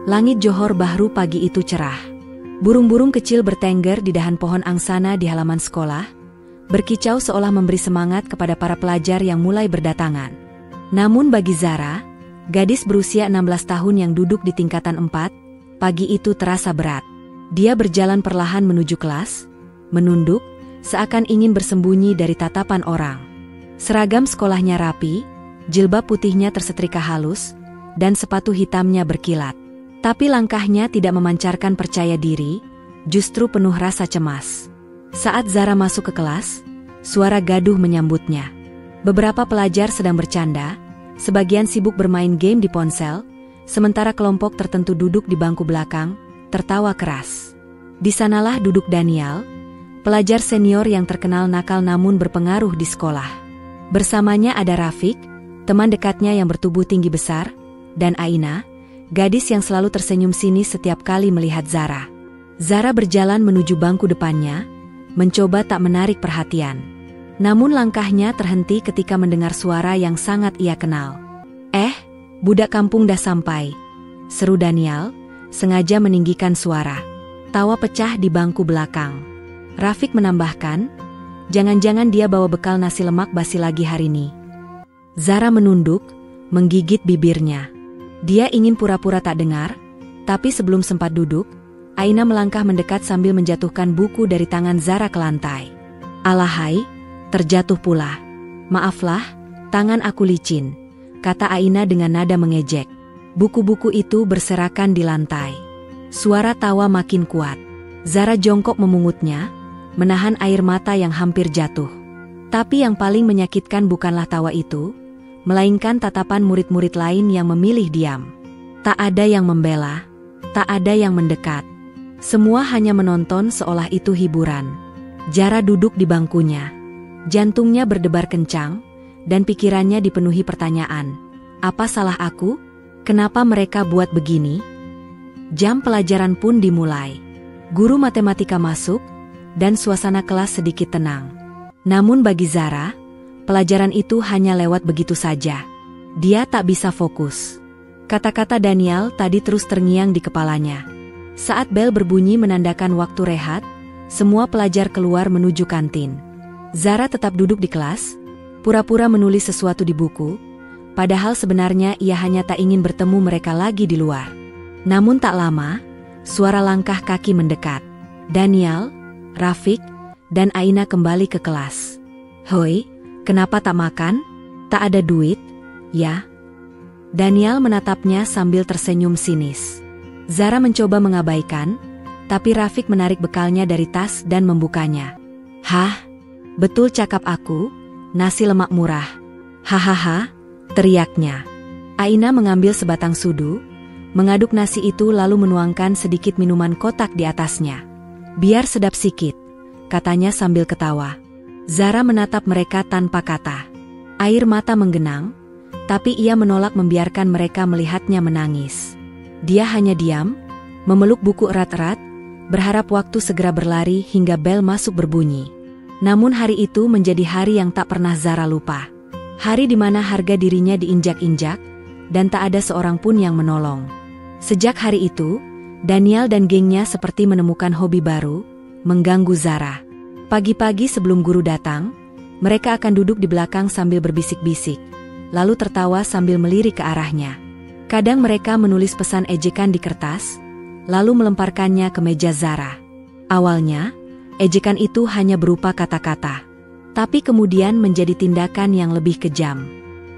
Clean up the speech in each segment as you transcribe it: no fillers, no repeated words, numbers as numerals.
Langit Johor Bahru pagi itu cerah. Burung-burung kecil bertengger di dahan pohon angsana di halaman sekolah, berkicau seolah memberi semangat kepada para pelajar yang mulai berdatangan. Namun bagi Zara, gadis berusia 16 tahun yang duduk di tingkatan 4, pagi itu terasa berat. Dia berjalan perlahan menuju kelas, menunduk, seakan ingin bersembunyi dari tatapan orang. Seragam sekolahnya rapi, jilbab putihnya tersetrika halus, dan sepatu hitamnya berkilat. Tapi langkahnya tidak memancarkan percaya diri, justru penuh rasa cemas. Saat Zara masuk ke kelas, suara gaduh menyambutnya. Beberapa pelajar sedang bercanda, sebagian sibuk bermain game di ponsel, sementara kelompok tertentu duduk di bangku belakang, tertawa keras. Di sanalah duduk Danial, pelajar senior yang terkenal nakal namun berpengaruh di sekolah. Bersamanya ada Rafiq, teman dekatnya yang bertubuh tinggi besar, dan Aina, gadis yang selalu tersenyum sinis setiap kali melihat Zara. Zara berjalan menuju bangku depannya, mencoba tak menarik perhatian. Namun langkahnya terhenti ketika mendengar suara yang sangat ia kenal. Budak kampung dah sampai," seru Danial, sengaja meninggikan suara. Tawa pecah di bangku belakang. Rafiq menambahkan, "Jangan-jangan dia bawa bekal nasi lemak basi lagi hari ini." Zara menunduk, menggigit bibirnya. Dia ingin pura-pura tak dengar, tapi sebelum sempat duduk, Aina melangkah mendekat sambil menjatuhkan buku dari tangan Zara ke lantai. "Alahai, terjatuh pula. Maaflah, tangan aku licin," kata Aina dengan nada mengejek. Buku-buku itu berserakan di lantai. Suara tawa makin kuat. Zara jongkok memungutnya, menahan air mata yang hampir jatuh. Tapi yang paling menyakitkan bukanlah tawa itu, melainkan tatapan murid-murid lain yang memilih diam. Tak ada yang membela, tak ada yang mendekat. Semua hanya menonton seolah itu hiburan. Zara duduk di bangkunya. Jantungnya berdebar kencang, dan pikirannya dipenuhi pertanyaan. Apa salah aku? Kenapa mereka buat begini? Jam pelajaran pun dimulai. Guru matematika masuk, dan suasana kelas sedikit tenang. Namun bagi Zara, pelajaran itu hanya lewat begitu saja. Dia tak bisa fokus. Kata-kata Danial tadi terus terngiang di kepalanya. Saat bel berbunyi menandakan waktu rehat, semua pelajar keluar menuju kantin. Zara tetap duduk di kelas, pura-pura menulis sesuatu di buku, padahal sebenarnya ia hanya tak ingin bertemu mereka lagi di luar. Namun tak lama, suara langkah kaki mendekat. Danial, Rafiq, dan Aina kembali ke kelas. "Hoi, kenapa tak makan? Tak ada duit, ya?" Danial menatapnya sambil tersenyum sinis. Zara mencoba mengabaikan, tapi Rafiq menarik bekalnya dari tas dan membukanya. "Hah? Betul cakap aku, nasi lemak murah." "Hahaha," teriaknya. Aina mengambil sebatang sudu, mengaduk nasi itu lalu menuangkan sedikit minuman kotak di atasnya. "Biar sedap sikit," katanya sambil ketawa. Zara menatap mereka tanpa kata. Air mata menggenang, tapi ia menolak membiarkan mereka melihatnya menangis. Dia hanya diam, memeluk buku erat-erat, berharap waktu segera berlari hingga bel masuk berbunyi. Namun hari itu menjadi hari yang tak pernah Zara lupa. Hari di mana harga dirinya diinjak-injak, dan tak ada seorang pun yang menolong. Sejak hari itu, Danial dan gengnya seperti menemukan hobi baru, mengganggu Zara. Pagi-pagi sebelum guru datang, mereka akan duduk di belakang sambil berbisik-bisik, lalu tertawa sambil melirik ke arahnya. Kadang mereka menulis pesan ejekan di kertas, lalu melemparkannya ke meja Zara. Awalnya, ejekan itu hanya berupa kata-kata, tapi kemudian menjadi tindakan yang lebih kejam.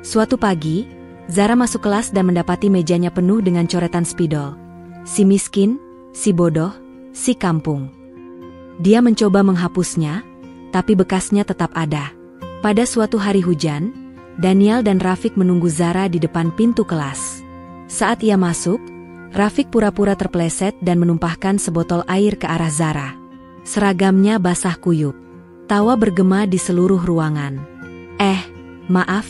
Suatu pagi, Zara masuk kelas dan mendapati mejanya penuh dengan coretan spidol. Si miskin, si bodoh, si kampung. Dia mencoba menghapusnya, tapi bekasnya tetap ada. Pada suatu hari hujan, Danial dan Rafiq menunggu Zara di depan pintu kelas. Saat ia masuk, Rafiq pura-pura terpeleset dan menumpahkan sebotol air ke arah Zara. Seragamnya basah kuyup. Tawa bergema di seluruh ruangan. Maaf,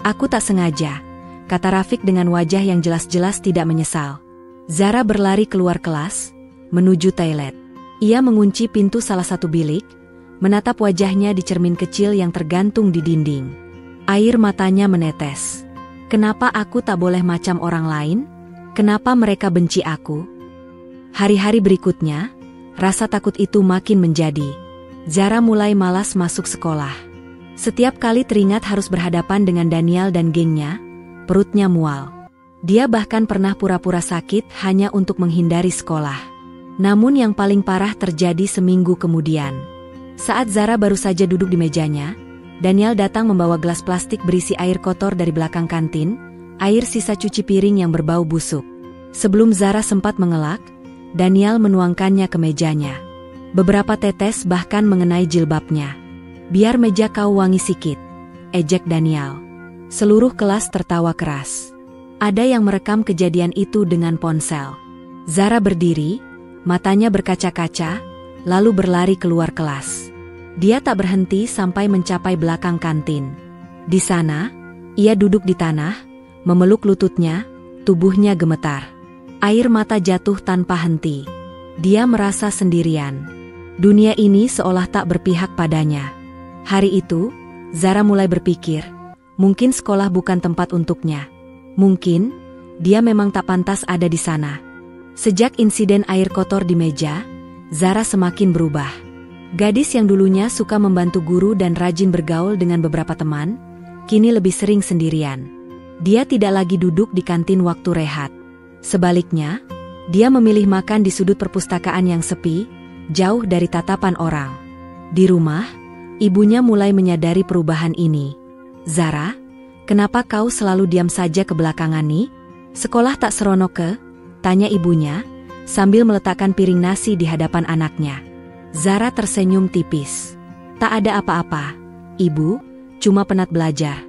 aku tak sengaja," kata Rafiq dengan wajah yang jelas-jelas tidak menyesal. Zara berlari keluar kelas, menuju toilet. Ia mengunci pintu salah satu bilik, menatap wajahnya di cermin kecil yang tergantung di dinding. Air matanya menetes. "Kenapa aku tak boleh macam orang lain? Kenapa mereka benci aku? Hari-hari berikutnya, rasa takut itu makin menjadi. Zara mulai malas masuk sekolah. Setiap kali teringat harus berhadapan dengan Daniel dan gengnya, perutnya mual. Dia bahkan pernah pura-pura sakit hanya untuk menghindari sekolah. Namun yang paling parah terjadi seminggu kemudian. Saat Zara baru saja duduk di mejanya, Daniel datang membawa gelas plastik berisi air kotor dari belakang kantin, air sisa cuci piring yang berbau busuk. Sebelum Zara sempat mengelak, Daniel menuangkannya ke mejanya. Beberapa tetes bahkan mengenai jilbabnya. "Biar meja kau wangi sikit," ejek Daniel. Seluruh kelas tertawa keras. Ada yang merekam kejadian itu dengan ponsel. Zara berdiri, matanya berkaca-kaca, lalu berlari keluar kelas. Dia tak berhenti sampai mencapai belakang kantin. Di sana, ia duduk di tanah, memeluk lututnya, tubuhnya gemetar. Air mata jatuh tanpa henti. Dia merasa sendirian. Dunia ini seolah tak berpihak padanya. Hari itu, Zara mulai berpikir, mungkin sekolah bukan tempat untuknya. Mungkin, dia memang tak pantas ada di sana. Sejak insiden air kotor di meja, Zara semakin berubah. Gadis yang dulunya suka membantu guru dan rajin bergaul dengan beberapa teman, kini lebih sering sendirian. Dia tidak lagi duduk di kantin waktu rehat. Sebaliknya, dia memilih makan di sudut perpustakaan yang sepi, jauh dari tatapan orang. Di rumah, ibunya mulai menyadari perubahan ini. "Zara, kenapa kau selalu diam saja kebelakangan nih? Sekolah tak seronok ke?" tanya ibunya, sambil meletakkan piring nasi di hadapan anaknya. Zara tersenyum tipis. "Tak ada apa-apa, Ibu, cuma penat belajar."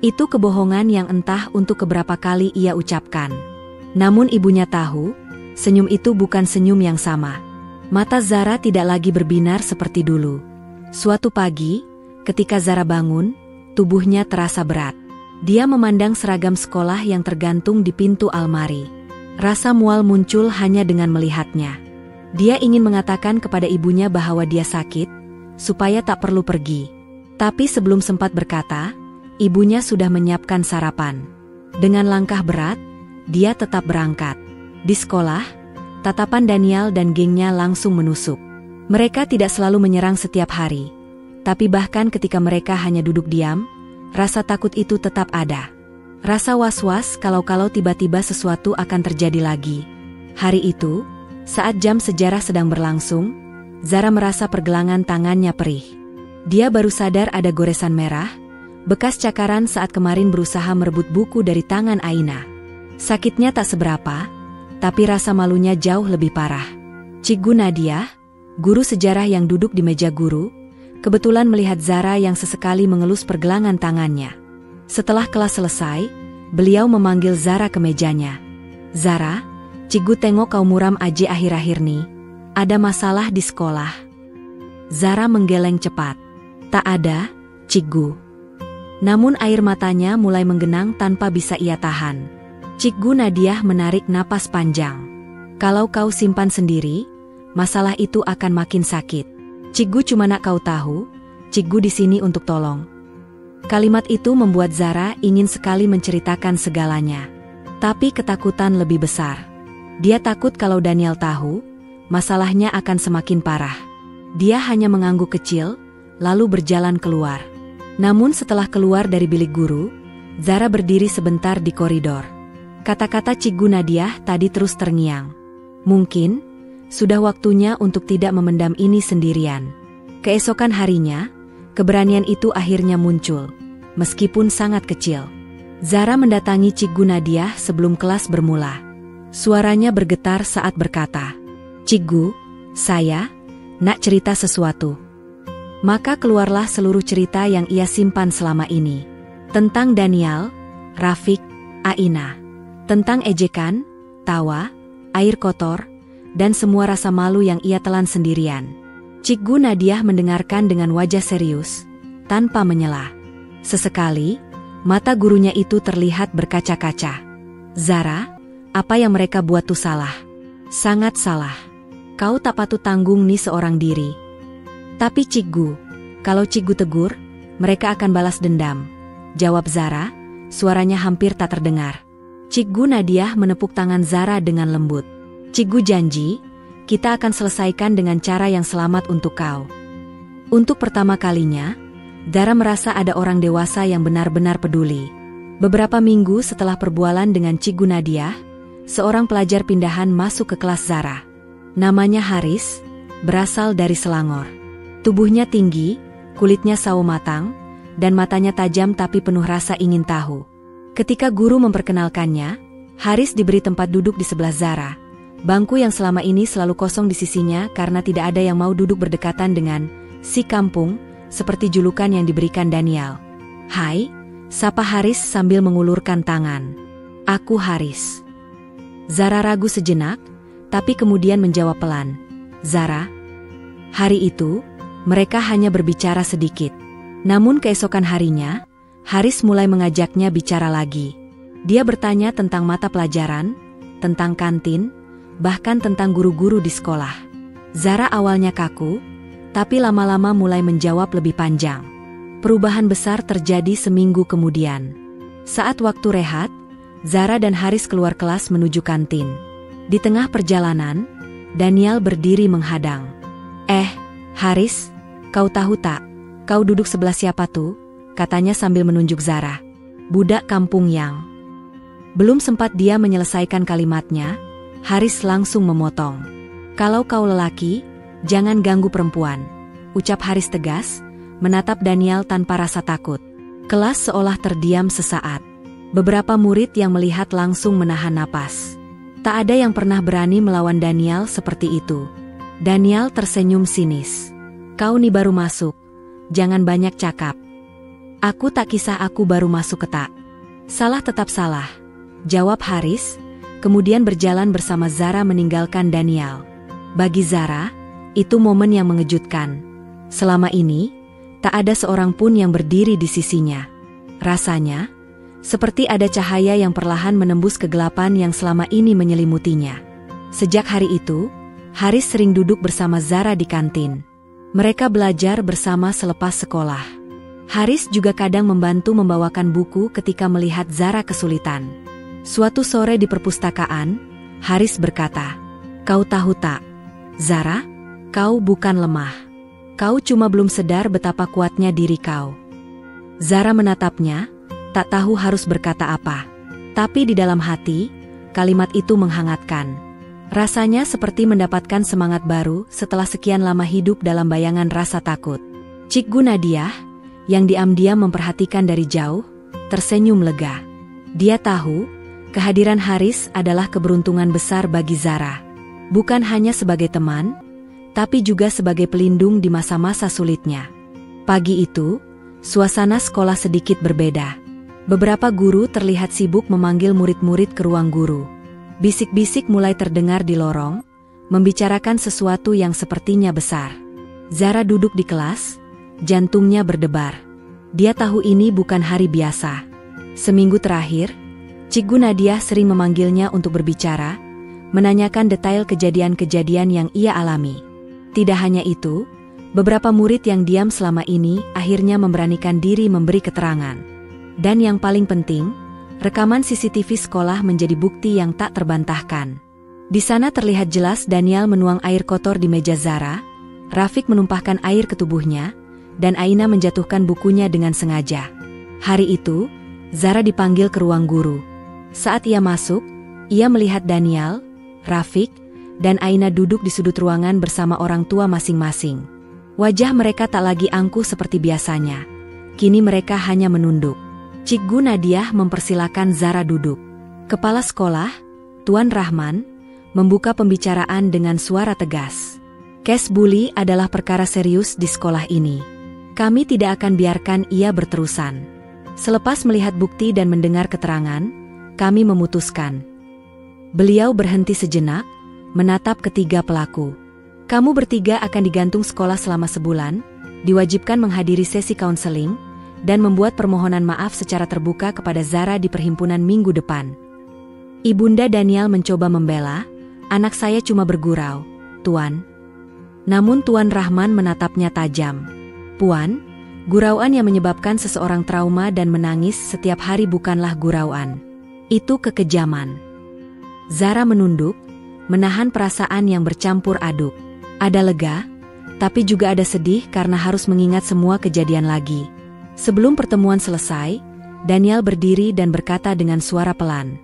Itu kebohongan yang entah untuk keberapa kali ia ucapkan. Namun ibunya tahu, senyum itu bukan senyum yang sama. Mata Zara tidak lagi berbinar seperti dulu. Suatu pagi, ketika Zara bangun, tubuhnya terasa berat. Dia memandang seragam sekolah yang tergantung di pintu almari. Rasa mual muncul hanya dengan melihatnya. Dia ingin mengatakan kepada ibunya bahwa dia sakit, supaya tak perlu pergi. Tapi sebelum sempat berkata, ibunya sudah menyiapkan sarapan. Dengan langkah berat, dia tetap berangkat. Di sekolah, tatapan Daniel dan gengnya langsung menusuk. Mereka tidak selalu menyerang setiap hari. Tapi bahkan ketika mereka hanya duduk diam, rasa takut itu tetap ada. Rasa was-was kalau tiba-tiba sesuatu akan terjadi lagi. Hari itu, saat jam sejarah sedang berlangsung, Zara merasa pergelangan tangannya perih. Dia baru sadar ada goresan merah, bekas cakaran saat kemarin berusaha merebut buku dari tangan Aina. Sakitnya tak seberapa, tapi rasa malunya jauh lebih parah. Cikgu Nadia, guru sejarah yang duduk di meja guru, kebetulan melihat Zara yang sesekali mengelus pergelangan tangannya. Setelah kelas selesai, beliau memanggil Zara ke mejanya. "Zara, Cikgu tengok kau muram aja akhir-akhir nih. Ada masalah di sekolah?" Zara menggeleng cepat. "Tak ada, Cikgu." Namun air matanya mulai menggenang tanpa bisa ia tahan. Cikgu Nadia menarik napas panjang. "Kalau kau simpan sendiri, masalah itu akan makin sakit. Cikgu cuma nak kau tahu, Cikgu di sini untuk tolong." Kalimat itu membuat Zara ingin sekali menceritakan segalanya. Tapi ketakutan lebih besar. Dia takut kalau Daniel tahu, masalahnya akan semakin parah. Dia hanya mengangguk kecil, lalu berjalan keluar. Namun setelah keluar dari bilik guru, Zara berdiri sebentar di koridor. Kata-kata Cikgu Nadia tadi terus terngiang. Mungkin, sudah waktunya untuk tidak memendam ini sendirian. Keesokan harinya, keberanian itu akhirnya muncul, meskipun sangat kecil. Zara mendatangi Cikgu Nadia sebelum kelas bermula. Suaranya bergetar saat berkata, "Cikgu, saya nak cerita sesuatu." Maka keluarlah seluruh cerita yang ia simpan selama ini. Tentang Daniel, Rafiq, Aina. Tentang ejekan, tawa, air kotor, dan semua rasa malu yang ia telan sendirian. Cikgu Nadia mendengarkan dengan wajah serius, tanpa menyela. Sesekali, mata gurunya itu terlihat berkaca-kaca. "Zara, apa yang mereka buat tuh salah. Sangat salah. Kau tak patut tanggung nih seorang diri." "Tapi Cikgu, kalau Cikgu tegur, mereka akan balas dendam," jawab Zara, suaranya hampir tak terdengar. Cikgu Nadiah menepuk tangan Zara dengan lembut. Cikgu janji, kita akan selesaikan dengan cara yang selamat untuk kau. Untuk pertama kalinya, Zara merasa ada orang dewasa yang benar-benar peduli. Beberapa minggu setelah perbualan dengan Cikgu Nadiah, seorang pelajar pindahan masuk ke kelas Zara. Namanya Haris, berasal dari Selangor. Tubuhnya tinggi, kulitnya sawo matang, dan matanya tajam tapi penuh rasa ingin tahu. Ketika guru memperkenalkannya, Haris diberi tempat duduk di sebelah Zara. Bangku yang selama ini selalu kosong di sisinya karena tidak ada yang mau duduk berdekatan dengan si kampung, seperti julukan yang diberikan Daniel. "Hai," sapa Haris sambil mengulurkan tangan. "Aku Haris." Zara ragu sejenak, tapi kemudian menjawab pelan, "Zara." Hari itu, mereka hanya berbicara sedikit. Namun keesokan harinya, Haris mulai mengajaknya bicara lagi. Dia bertanya tentang mata pelajaran, tentang kantin, bahkan tentang guru-guru di sekolah. Zara awalnya kaku, tapi lama-lama mulai menjawab lebih panjang. Perubahan besar terjadi seminggu kemudian. Saat waktu rehat, Zara dan Haris keluar kelas menuju kantin. Di tengah perjalanan, Daniel berdiri menghadang. Haris, kau tahu tak, kau duduk sebelah siapa tuh?" katanya sambil menunjuk Zara. "Budak kampung yang..." Belum sempat dia menyelesaikan kalimatnya, Haris langsung memotong. "Kalau kau lelaki, jangan ganggu perempuan," ucap Haris tegas, menatap Daniel tanpa rasa takut. Kelas seolah terdiam sesaat. Beberapa murid yang melihat langsung menahan napas. Tak ada yang pernah berani melawan Daniel seperti itu. Daniel tersenyum sinis. "Kau nih baru masuk, jangan banyak cakap." "Aku tak kisah aku baru masuk ketak." "Salah tetap salah," jawab Haris, kemudian berjalan bersama Zara meninggalkan Daniel. Bagi Zara, itu momen yang mengejutkan. Selama ini, tak ada seorang pun yang berdiri di sisinya. Rasanya, seperti ada cahaya yang perlahan menembus kegelapan yang selama ini menyelimutinya. Sejak hari itu, Haris sering duduk bersama Zara di kantin. Mereka belajar bersama selepas sekolah. Haris juga kadang membantu membawakan buku ketika melihat Zara kesulitan. Suatu sore di perpustakaan, Haris berkata, "Kau tahu tak, Zara, kau bukan lemah. Kau cuma belum sadar betapa kuatnya diri kau." Zara menatapnya, tak tahu harus berkata apa. Tapi di dalam hati, kalimat itu menghangatkan. Rasanya seperti mendapatkan semangat baru setelah sekian lama hidup dalam bayangan rasa takut. Cikgu Nadiah, yang diam-diam memperhatikan dari jauh, tersenyum lega. Dia tahu, kehadiran Haris adalah keberuntungan besar bagi Zara. Bukan hanya sebagai teman, tapi juga sebagai pelindung di masa-masa sulitnya. Pagi itu, suasana sekolah sedikit berbeda. Beberapa guru terlihat sibuk memanggil murid-murid ke ruang guru. Bisik-bisik mulai terdengar di lorong, membicarakan sesuatu yang sepertinya besar. Zara duduk di kelas, jantungnya berdebar. Dia tahu ini bukan hari biasa. Seminggu terakhir, Cikgu Nadiah sering memanggilnya untuk berbicara, menanyakan detail kejadian-kejadian yang ia alami. Tidak hanya itu, beberapa murid yang diam selama ini akhirnya memberanikan diri memberi keterangan. Dan yang paling penting, rekaman CCTV sekolah menjadi bukti yang tak terbantahkan. Di sana terlihat jelas Daniel menuang air kotor di meja Zara, Rafiq menumpahkan air ke tubuhnya, dan Aina menjatuhkan bukunya dengan sengaja. Hari itu, Zara dipanggil ke ruang guru. Saat ia masuk, ia melihat Daniel, Rafiq, dan Aina duduk di sudut ruangan bersama orang tua masing-masing. Wajah mereka tak lagi angkuh seperti biasanya. Kini mereka hanya menunduk. Cikgu Nadiah mempersilakan Zara duduk. Kepala sekolah, Tuan Rahman, membuka pembicaraan dengan suara tegas. "Kes bully adalah perkara serius di sekolah ini. Kami tidak akan biarkan ia berterusan. Selepas melihat bukti dan mendengar keterangan, kami memutuskan." Beliau berhenti sejenak, menatap ketiga pelaku. "Kamu bertiga akan digantung sekolah selama sebulan, diwajibkan menghadiri sesi kaunseling, dan membuat permohonan maaf secara terbuka kepada Zara di perhimpunan minggu depan." Ibunda Daniel mencoba membela, "Anak saya cuma bergurau, Tuan." Namun Tuan Rahman menatapnya tajam. "Puan, gurauan yang menyebabkan seseorang trauma dan menangis setiap hari bukanlah gurauan. Itu kekejaman. Zara menunduk, menahan perasaan yang bercampur aduk. Ada lega, tapi juga ada sedih karena harus mengingat semua kejadian lagi. Sebelum pertemuan selesai, Daniel berdiri dan berkata dengan suara pelan.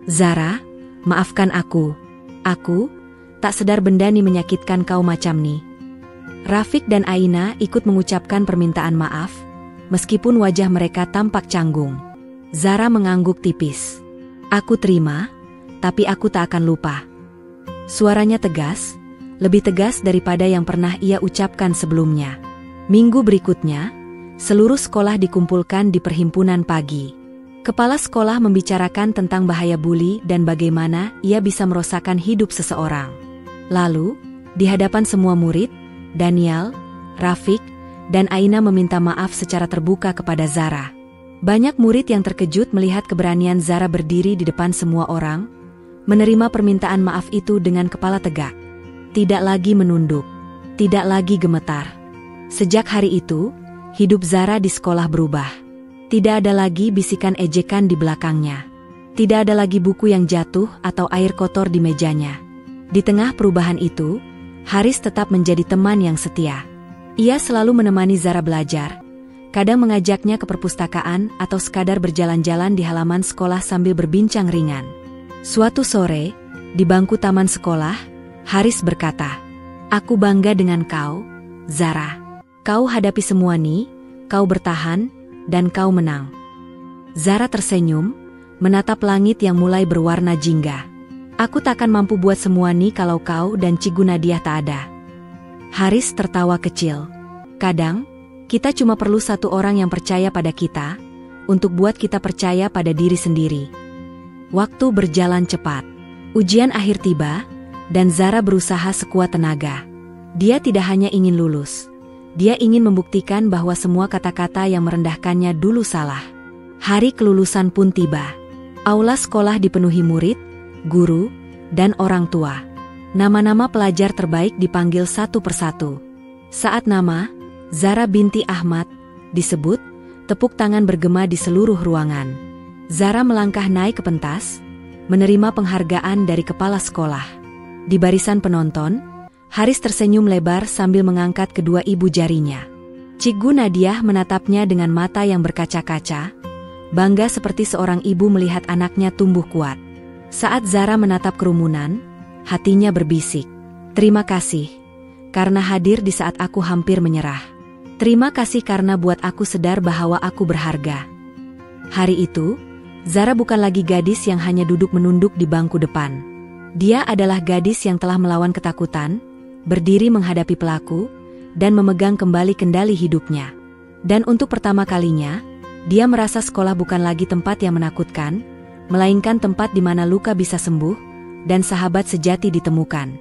Zara, maafkan aku. Aku tak sedar benda ni menyakitkan kau macam ni. Rafiq dan Aina ikut mengucapkan permintaan maaf, meskipun wajah mereka tampak canggung. Zara mengangguk tipis. Aku terima, tapi aku tak akan lupa. Suaranya tegas, lebih tegas daripada yang pernah ia ucapkan sebelumnya. Minggu berikutnya, seluruh sekolah dikumpulkan di perhimpunan pagi. Kepala sekolah membicarakan tentang bahaya bully dan bagaimana ia bisa merosakkan hidup seseorang. Lalu, di hadapan semua murid, Daniel, Rafiq, dan Aina meminta maaf secara terbuka kepada Zara. Banyak murid yang terkejut melihat keberanian Zara berdiri di depan semua orang, menerima permintaan maaf itu dengan kepala tegak. Tidak lagi menunduk, tidak lagi gemetar. Sejak hari itu, hidup Zara di sekolah berubah. Tidak ada lagi bisikan ejekan di belakangnya. Tidak ada lagi buku yang jatuh atau air kotor di mejanya. Di tengah perubahan itu, Haris tetap menjadi teman yang setia. Ia selalu menemani Zara belajar, kadang mengajaknya ke perpustakaan atau sekadar berjalan-jalan di halaman sekolah sambil berbincang ringan. Suatu sore, di bangku taman sekolah, Haris berkata, "Aku bangga dengan kau, Zara. Kau hadapi semua ni, kau bertahan, dan kau menang." Zara tersenyum, menatap langit yang mulai berwarna jingga. "Aku takkan mampu buat semua ni kalau kau dan Cikgu Nadiah tak ada." Haris tertawa kecil. "Kadang, kita cuma perlu satu orang yang percaya pada kita, untuk buat kita percaya pada diri sendiri." Waktu berjalan cepat. Ujian akhir tiba, dan Zara berusaha sekuat tenaga. Dia tidak hanya ingin lulus. Dia ingin membuktikan bahwa semua kata-kata yang merendahkannya dulu salah. Hari kelulusan pun tiba. Aula sekolah dipenuhi murid, guru, dan orang tua. Nama-nama pelajar terbaik dipanggil satu persatu. Saat nama Zara binti Ahmad disebut, tepuk tangan bergema di seluruh ruangan. Zara melangkah naik ke pentas, menerima penghargaan dari kepala sekolah. Di barisan penonton, Haris tersenyum lebar sambil mengangkat kedua ibu jarinya. Cikgu Nadiah menatapnya dengan mata yang berkaca-kaca, bangga seperti seorang ibu melihat anaknya tumbuh kuat. Saat Zara menatap kerumunan, hatinya berbisik, "Terima kasih, karena hadir di saat aku hampir menyerah. Terima kasih karena buat aku sadar bahwa aku berharga." Hari itu, Zara bukan lagi gadis yang hanya duduk menunduk di bangku depan. Dia adalah gadis yang telah melawan ketakutan, berdiri menghadapi pelaku, dan memegang kembali kendali hidupnya. Dan untuk pertama kalinya, dia merasa sekolah bukan lagi tempat yang menakutkan, melainkan tempat di mana luka bisa sembuh, dan sahabat sejati ditemukan.